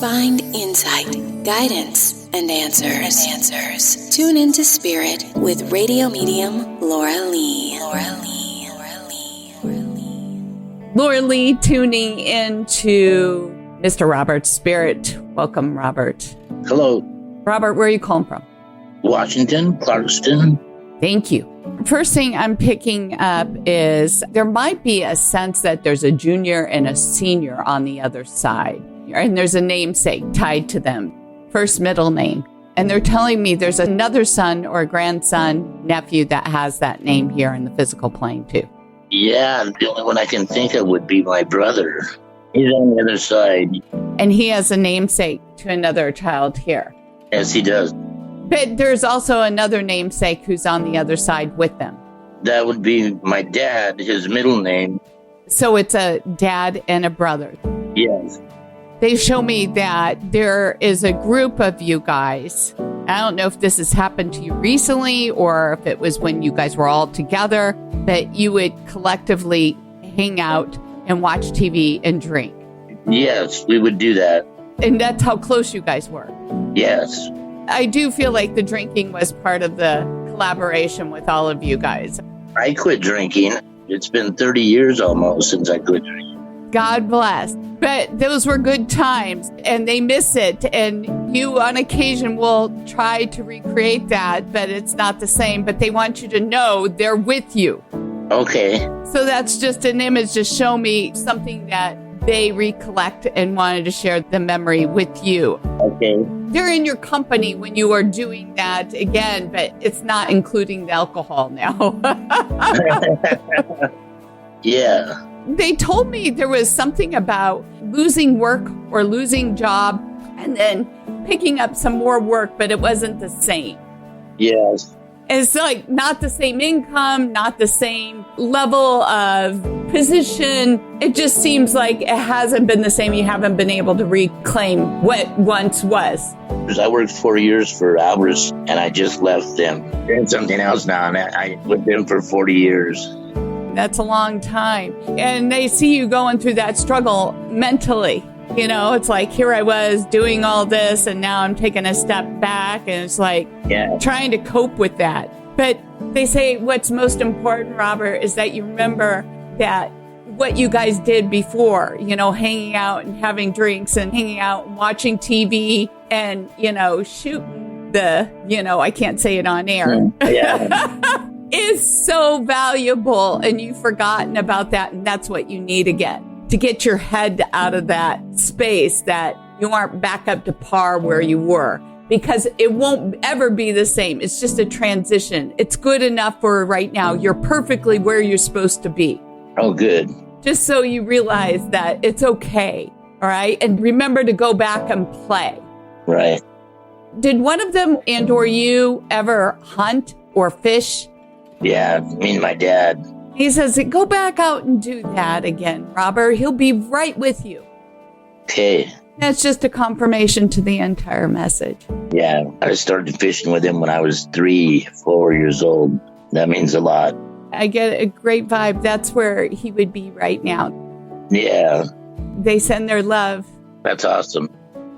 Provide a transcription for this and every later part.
Find insight, guidance, and answers. Tune into Spirit with radio medium Laura Lee. Laura Lee tuning into Mr. Robert's Spirit. Welcome, Robert. Hello. Robert, where are you calling from? Washington, Clarkston. Thank you. First thing I'm picking up is there might be a sense that there's a junior and a senior on the other side. And there's a namesake tied to them, first middle name. And they're telling me there's another son or grandson, nephew that has that name here in the physical plane too. Yeah, the only one I can think of would be my brother. He's on the other side. And he has a namesake to another child here. Yes, he does. But there's also another namesake who's on the other side with them. That would be my dad, his middle name. So it's a dad and a brother. Yes. They show me that there is a group of you guys. I don't know if this has happened to you recently or if it was when you guys were all together, that you would collectively hang out and watch TV and drink. Yes, we would do that. And that's how close you guys were. Yes. I do feel like the drinking was part of the collaboration with all of you guys. I quit drinking. It's been 30 years almost since I quit drinking. God bless. But those were good times and they miss it. And you on occasion will try to recreate that, but it's not the same. But they want you to know they're with you. Okay. So that's just an image to show me something that they recollect and wanted to share the memory with you. Okay. They're in your company when you are doing that again, but it's not including the alcohol now. Yeah. They told me there was something about losing work or losing job and then picking up some more work, but it wasn't the same. Yes. It's like not the same income, not the same level of position. It just seems like it hasn't been the same. You haven't been able to reclaim what once was. I worked 4 years for Alvarez and I just left them. Doing something else now, and I with them for 40 years. That's a long time. And they see you going through that struggle mentally. You know, it's like, here I was doing all this and now I'm taking a step back and it's like trying to cope with that. But they say what's most important, Robert, is that you remember that what you guys did before, you know, hanging out and having drinks and hanging out and watching TV and, you know, shooting the, you know, I can't say it on air. Yeah. Is so valuable and you've forgotten about that. And that's what you need again to get your head out of that space that you aren't back up to par where you were, because it won't ever be the same. It's just a transition. It's good enough for right now. You're perfectly where you're supposed to be. Oh, good. Just so you realize that it's okay. All right. And remember to go back and play. Right. Did one of them and or you ever hunt or fish? Yeah, me and my dad. He says, go back out and do that again, Robert. He'll be right with you. Okay. That's just a confirmation to the entire message. Yeah, I started fishing with him when I was 3-4 years old. That means a lot. I get a great vibe. That's where he would be right now. Yeah. They send their love. That's awesome.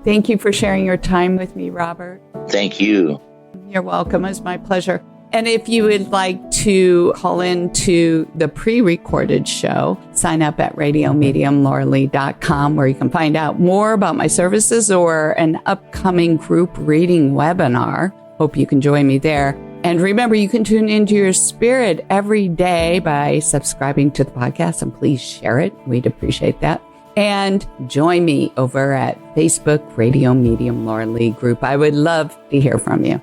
Thank you for sharing your time with me, Robert. Thank you. You're welcome. It's my pleasure. And if you would like to call in to the pre-recorded show, sign up at radiomediumlauralee.com, where you can find out more about my services or an upcoming group reading webinar. Hope you can join me there. And remember, you can tune into your spirit every day by subscribing to the podcast, and please share it. We'd appreciate that. And join me over at Facebook Radio Medium Laura Lee Group. I would love to hear from you.